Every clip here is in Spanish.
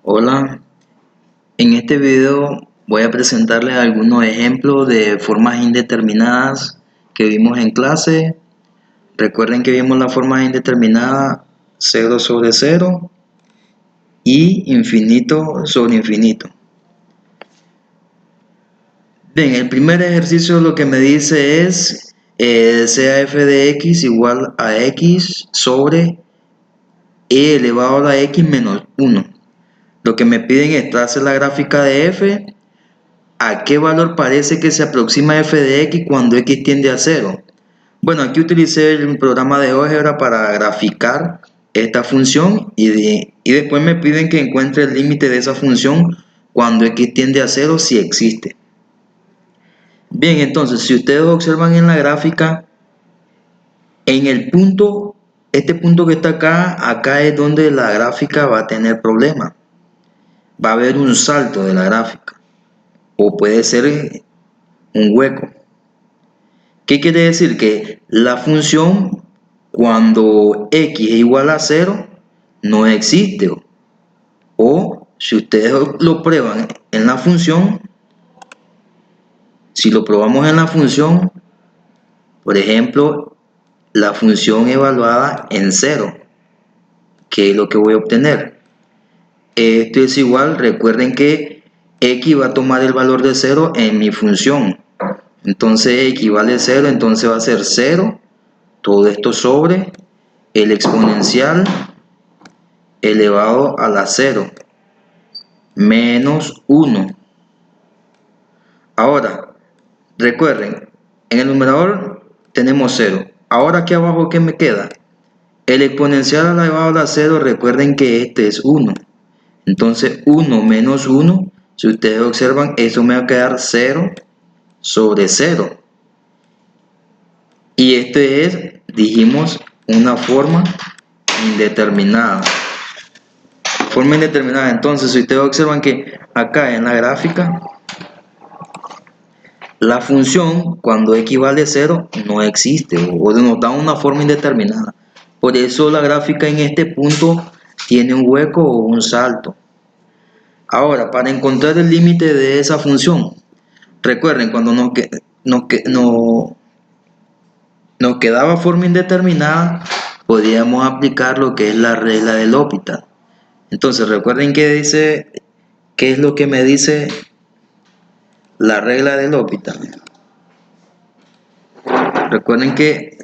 Hola, en este video voy a presentarles algunos ejemplos de formas indeterminadas que vimos en clase. Recuerden que vimos la forma indeterminada 0 sobre 0 y infinito sobre infinito. Bien, el primer ejercicio lo que me dice es sea f de x igual a x sobre e elevado a la x menos 1. Lo que me piden es trazar la gráfica de f. ¿A qué valor parece que se aproxima f de x cuando x tiende a 0? Bueno, aquí utilicé el programa de álgebra para graficar esta función y después me piden que encuentre el límite de esa función cuando x tiende a 0 si existe. Bien, entonces, si ustedes observan en la gráfica, en el punto, este punto que está acá es donde la gráfica va a tener problemas. Va a haber un salto de la gráfica o puede ser un hueco. ¿Qué quiere decir? Que la función cuando x es igual a 0 no existe. O si ustedes lo prueban en la función, si lo probamos en la función, por ejemplo, la función evaluada en 0, ¿qué es lo que voy a obtener? Esto es igual, recuerden que x va a tomar el valor de 0 en mi función. Entonces x vale 0, entonces va a ser 0, todo esto sobre el exponencial elevado a la 0 menos 1. Ahora, recuerden, en el numerador tenemos 0. Ahora aquí abajo, ¿qué me queda? El exponencial elevado a la 0, recuerden que este es 1. Entonces 1 menos 1, si ustedes observan, eso me va a quedar 0 sobre 0. Y este es, dijimos, una forma indeterminada. Forma indeterminada. Entonces, si ustedes observan que acá en la gráfica, la función cuando x vale 0 no existe o nos da una forma indeterminada. Por eso la gráfica en este punto tiene un hueco o un salto. Ahora, para encontrar el límite de esa función, recuerden cuando nos quedaba forma indeterminada, podíamos aplicar lo que es la regla de L'Hopital. Entonces, recuerden que dice, ¿qué es lo que me dice la regla de L'Hopital? Recuerden que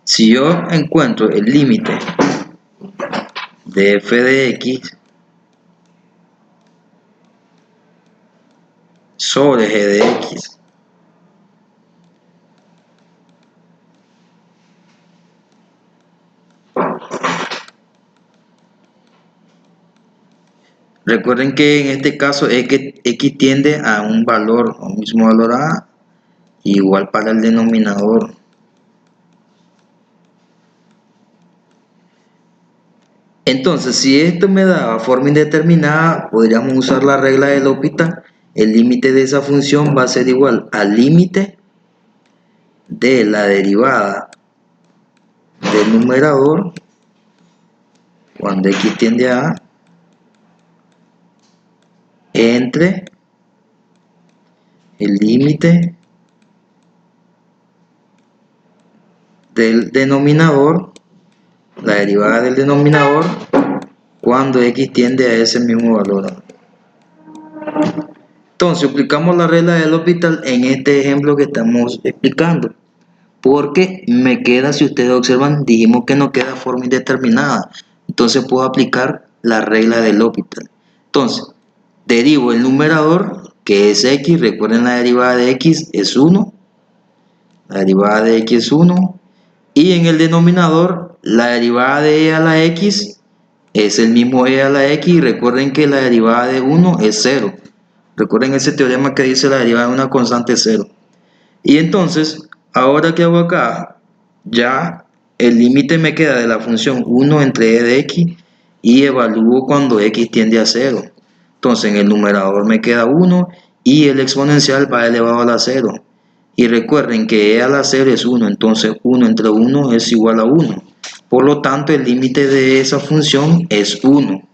si yo encuentro el límite de f de x sobre g de x recuerden que en este caso es que x tiende a un valor, a un mismo valor a, igual para el denominador. Entonces, si esto me da forma indeterminada, podríamos usar la regla de L'Hopital. El límite de esa función va a ser igual al límite de la derivada del numerador cuando x tiende a entre el límite del denominador, la derivada del denominador, cuando x tiende a ese mismo valor. Entonces, aplicamos la regla de L'Hopital en este ejemplo que estamos explicando. Porque me queda, si ustedes observan, dijimos que no queda forma indeterminada. Entonces puedo aplicar la regla de L'Hopital. Entonces, derivo el numerador, que es x. Recuerden, la derivada de x es 1. La derivada de x es 1. Y en el denominador, la derivada de e a la x es el mismo e a la x. Y recuerden que la derivada de 1 es 0. Recuerden ese teorema que dice la derivada de una constante es 0. Y entonces, ahora que hago acá, ya el límite me queda de la función 1 entre e de x y evalúo cuando x tiende a 0. Entonces en el numerador me queda 1 y el exponencial va elevado a la 0. Y recuerden que e a la 0 es 1, entonces 1 entre 1 es igual a 1. Por lo tanto, el límite de esa función es 1.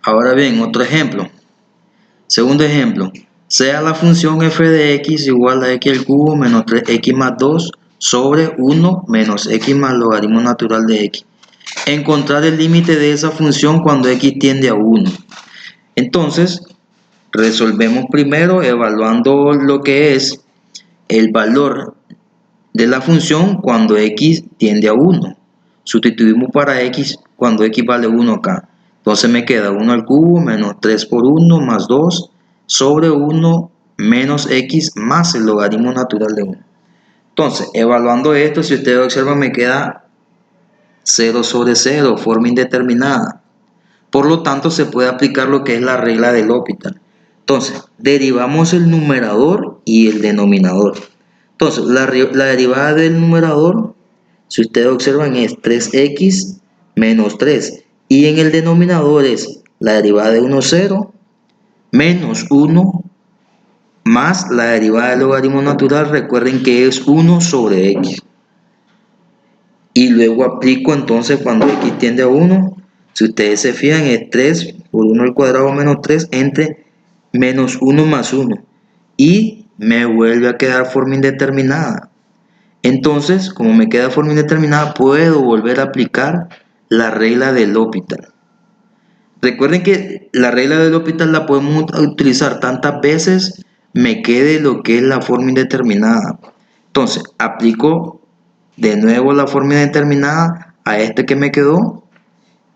Ahora bien, otro ejemplo. Segundo ejemplo, sea la función f de x igual a x al cubo menos 3x más 2 sobre 1 menos x más logaritmo natural de x. Encontrar el límite de esa función cuando x tiende a 1. Entonces, resolvemos primero evaluando lo que es el valor de la función cuando x tiende a 1. Sustituimos para x cuando x vale 1 acá. Entonces me queda 1 al cubo menos 3 por 1 más 2 sobre 1 menos x más el logaritmo natural de 1. Entonces, evaluando esto, si ustedes observan, me queda 0 sobre 0, forma indeterminada. Por lo tanto, se puede aplicar lo que es la regla de L'Hopital. Entonces, derivamos el numerador y el denominador. Entonces, la derivada del numerador, si ustedes observan, es 3x menos 3. Y en el denominador es la derivada de 1, 0, menos 1, más la derivada del logaritmo natural. Recuerden que es 1 sobre x. Y luego aplico entonces cuando x tiende a 1. Si ustedes se fijan, es 3 por 1 al cuadrado menos 3 entre menos 1 más 1. Y me vuelve a quedar forma indeterminada. Entonces, como me queda forma indeterminada, puedo volver a aplicar la regla de L'Hopital. Recuerden que la regla de L'Hopital la podemos utilizar tantas veces me quede lo que es la forma indeterminada. Entonces, aplico de nuevo la forma indeterminada a este que me quedó.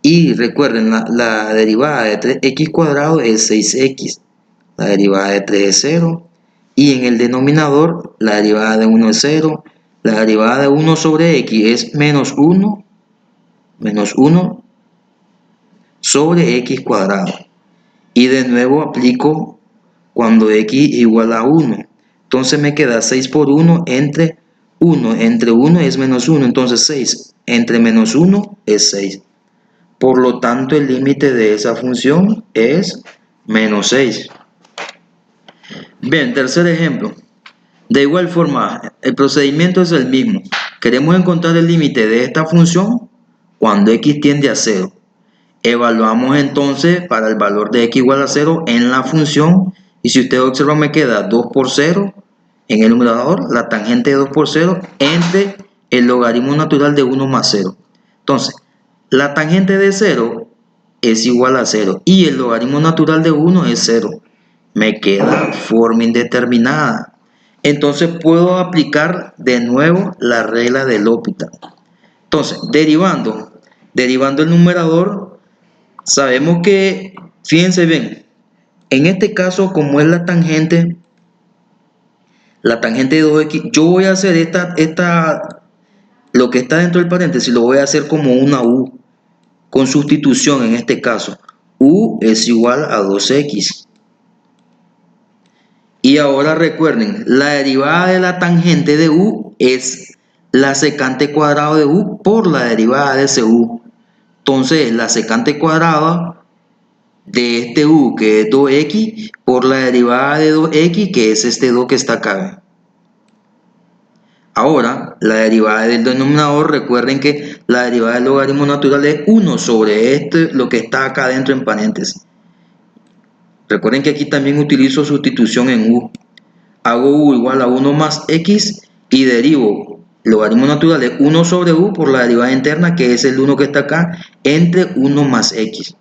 Y recuerden, la derivada de 3x cuadrado es 6x. La derivada de 3 es 0. Y en el denominador, la derivada de 1 es 0. La derivada de 1 sobre x es menos 1 sobre x cuadrado. Y de nuevo aplico cuando x igual a 1. Entonces me queda 6 por 1 entre 1. Entre 1 es menos 1. Entonces 6 entre menos 1 es 6. Por lo tanto, el límite de esa función es menos 6. Bien, tercer ejemplo. De igual forma, el procedimiento es el mismo. Queremos encontrar el límite de esta función cuando x tiende a 0. Evaluamos entonces para el valor de x igual a 0 en la función. Y si ustedes observan, me queda 2 por 0 en el numerador, la tangente de 2 por 0 entre el logaritmo natural de 1 más 0. Entonces, la tangente de 0 es igual a 0 y el logaritmo natural de 1 es 0. Me queda forma indeterminada. Entonces puedo aplicar de nuevo la regla de L'Hopital. Entonces, derivando el numerador, sabemos que, fíjense bien, en este caso, como es la tangente de 2x, yo voy a hacer lo que está dentro del paréntesis, lo voy a hacer como una u, con sustitución en este caso. U es igual a 2x. Y ahora recuerden, la derivada de la tangente de u es la secante cuadrado de u por la derivada de ese u. Entonces, la secante cuadrada de este u, que es 2x, por la derivada de 2x, que es este 2 que está acá. Ahora, la derivada del denominador, recuerden que la derivada del logaritmo natural es 1 sobre lo que está acá dentro en paréntesis. Recuerden que aquí también utilizo sustitución en u. Hago u igual a 1 más x y derivo el logaritmo natural de 1 sobre u por la derivada interna, que es el 1 que está acá, entre 1 más x.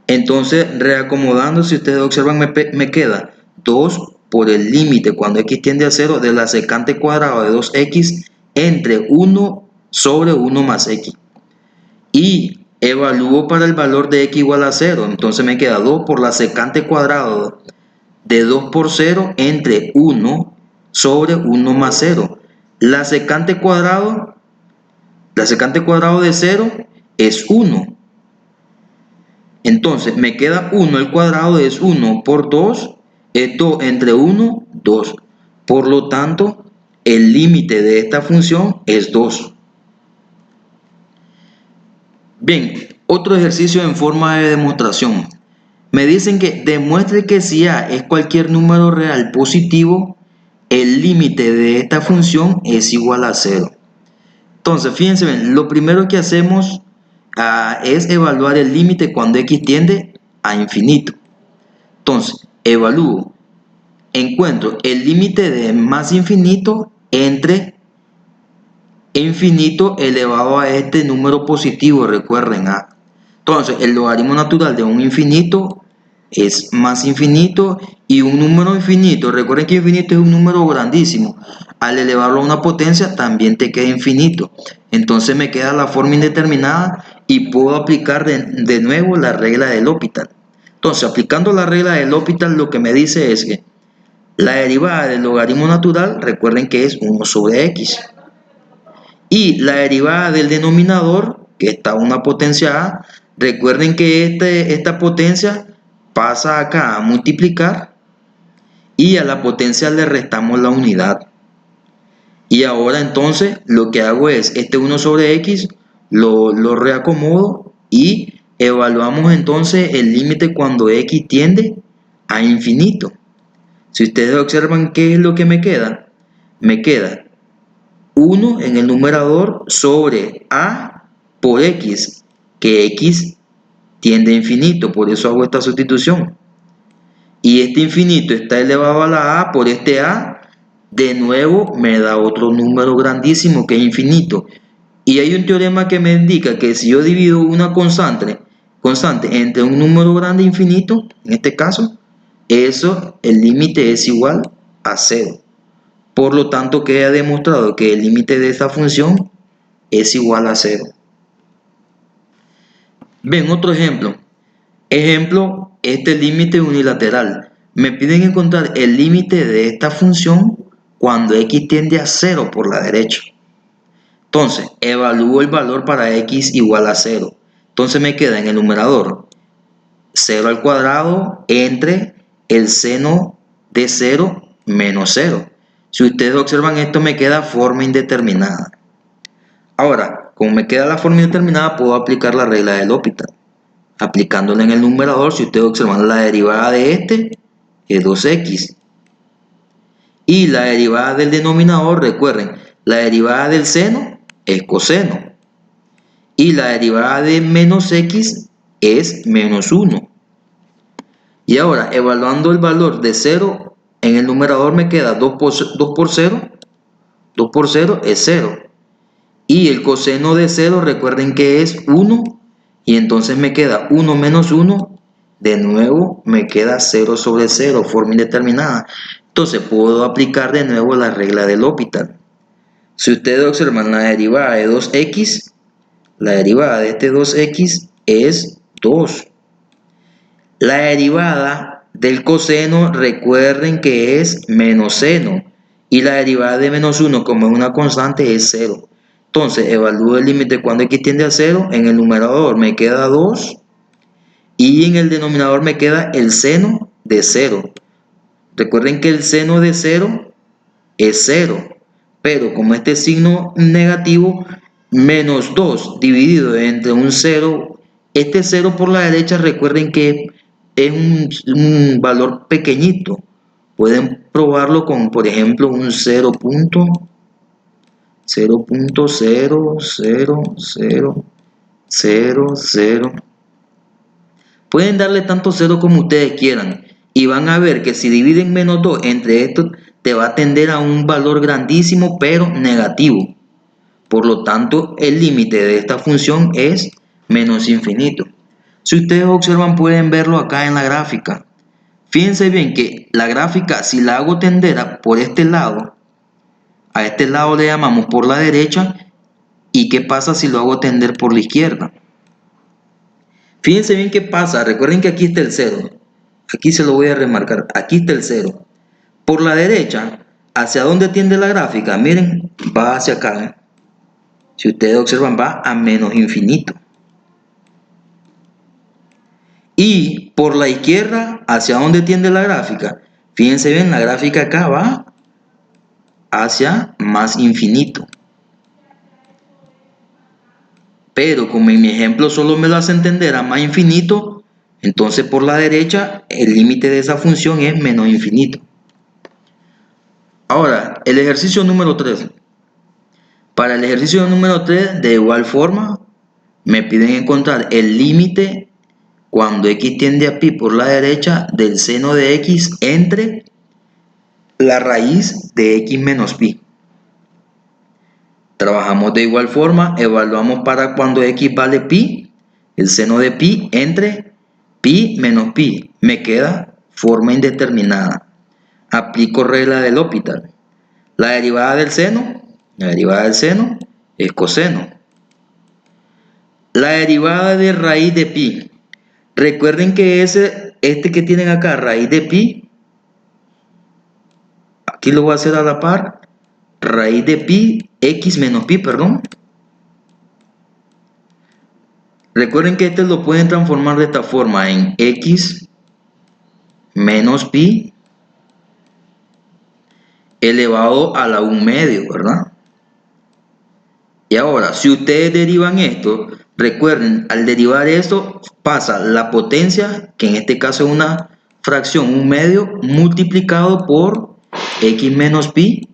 Entonces, reacomodando, si ustedes observan, me queda 2 por el límite cuando x tiende a 0 de la secante cuadrada de 2x entre 1 sobre 1 más x. Y evalúo para el valor de x igual a 0. Entonces me queda 2 por la secante cuadrada de 2 por 0 entre 1 sobre 1 más 0. La secante cuadrado de 0 es 1. Entonces me queda 1 al cuadrado es 1 por 2, es 2 entre 1, 2. Por lo tanto, el límite de esta función es 2. Bien, otro ejercicio en forma de demostración. Me dicen que demuestre que si A es cualquier número real positivo, el límite de esta función es igual a 0. Entonces, fíjense bien, lo primero que hacemos es evaluar el límite cuando x tiende a infinito. Entonces, evalúo, encuentro el límite de más infinito entre infinito elevado a este número positivo, recuerden, a. Entonces, el logaritmo natural de un infinito es más infinito, y un número infinito, recuerden que infinito es un número grandísimo, al elevarlo a una potencia también te queda infinito. Entonces me queda la forma indeterminada y puedo aplicar de nuevo la regla del L'Hopital. Entonces, aplicando la regla del L'Hopital, lo que me dice es que la derivada del logaritmo natural, recuerden que es 1 sobre x. Y la derivada del denominador, que está a una potencia a, recuerden que esta potencia pasa acá a multiplicar y a la potencia le restamos la unidad. Y ahora entonces lo que hago es, este 1 sobre x lo reacomodo y evaluamos entonces el límite cuando x tiende a infinito. Si ustedes observan, ¿qué es lo que me queda? Me queda 1 en el numerador sobre a por x, que x tiende a infinito, por eso hago esta sustitución. Y este infinito está elevado a la a por este a, de nuevo me da otro número grandísimo que es infinito. Y hay un teorema que me indica que si yo divido una constante entre un número grande e infinito, en este caso, el límite es igual a 0. Por lo tanto, queda demostrado que el límite de esta función es igual a 0. Ven, otro ejemplo. Ejemplo, este límite unilateral. Me piden encontrar el límite de esta función cuando x tiende a 0 por la derecha. Entonces, evalúo el valor para x igual a 0. Entonces me queda en el numerador 0 al cuadrado entre el seno de 0 menos 0. Si ustedes observan esto, me queda forma indeterminada. Ahora, como me queda la forma indeterminada, puedo aplicar la regla del L'Hopital. Aplicándola en el numerador, si ustedes observan, la derivada de este es 2x. Y la derivada del denominador, recuerden, la derivada del seno es coseno. Y la derivada de menos x es menos 1. Y ahora, evaluando el valor de 0, en el numerador me queda 2 por 0. 2 por 0 es 0. Y el coseno de 0, recuerden que es 1. Y entonces me queda 1 menos 1. De nuevo me queda 0 sobre 0, forma indeterminada. Entonces puedo aplicar de nuevo la regla del L'Hopital. Si ustedes observan la derivada de 2x, la derivada de este 2x es 2. La derivada del coseno, recuerden que es menos seno. Y la derivada de menos 1, como es una constante, es 0. Entonces, evalúo el límite cuando x tiende a 0. En el numerador me queda 2. Y en el denominador me queda el seno de 0. Recuerden que el seno de 0 es 0. Pero como este signo negativo, menos 2 dividido entre un 0. Este 0 por la derecha, recuerden que es un valor pequeñito. Pueden probarlo con, por ejemplo, un 0.000000. Pueden darle tanto 0 como ustedes quieran. Y van a ver que si dividen menos 2 entre estos, te va a tender a un valor grandísimo, pero negativo. Por lo tanto, el límite de esta función es menos infinito. Si ustedes observan, pueden verlo acá en la gráfica. Fíjense bien que la gráfica, si la hago tender por este lado, a este lado le llamamos por la derecha. ¿Y qué pasa si lo hago tender por la izquierda? Fíjense bien qué pasa. Recuerden que aquí está el 0. Aquí se lo voy a remarcar. Aquí está el 0. Por la derecha, ¿hacia dónde tiende la gráfica? Miren, va hacia acá. Si ustedes observan, va a menos infinito. Y por la izquierda, ¿hacia dónde tiende la gráfica? Fíjense bien, la gráfica acá va hacia más infinito. Pero como en mi ejemplo solo me lo hace entender a más infinito, entonces por la derecha el límite de esa función es menos infinito. Ahora, el ejercicio número 3. Para el ejercicio número 3, de igual forma, me piden encontrar el límite cuando x tiende a pi por la derecha del seno de x entre la raíz de x menos pi. Trabajamos de igual forma, evaluamos para cuando x vale pi, el seno de pi entre pi menos pi. Me queda forma indeterminada. Aplico regla del L'Hopital. La derivada del seno es coseno. La derivada de raíz de pi. Recuerden que este que tienen acá, raíz de pi, aquí lo voy a hacer a la par, raíz de pi, x menos pi, perdón. Recuerden que este lo pueden transformar de esta forma en x menos pi elevado a la 1/2, ¿verdad? Y ahora, si ustedes derivan esto, recuerden, al derivar esto pasa la potencia, que en este caso es una fracción 1/2, multiplicado por x menos pi,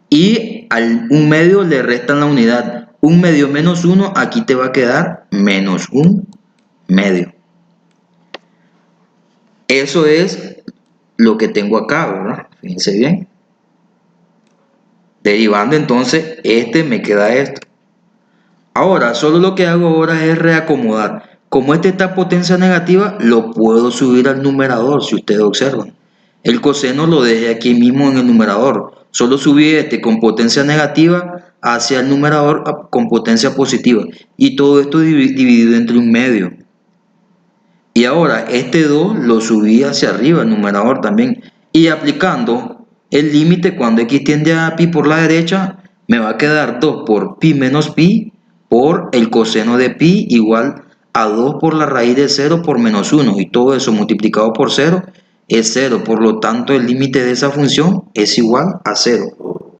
y al 1/2 le restan la unidad. 1/2 menos 1, aquí te va a quedar menos 1/2. Eso es lo que tengo acá, ¿verdad? Fíjense bien. Derivando entonces, me queda esto. Ahora, solo lo que hago ahora es reacomodar. Como este está potencia negativa, lo puedo subir al numerador, si ustedes observan. El coseno lo dejé aquí mismo en el numerador. Solo subí este con potencia negativa hacia el numerador con potencia positiva. Y todo esto dividido entre 1/2. Y ahora este 2 lo subí hacia arriba, el numerador también. Y aplicando el límite cuando x tiende a pi por la derecha, me va a quedar 2 por pi menos pi por el coseno de pi igual a 2 por la raíz de 0 por menos 1. Y todo eso multiplicado por 0 es 0. Por lo tanto, el límite de esa función es igual a 0.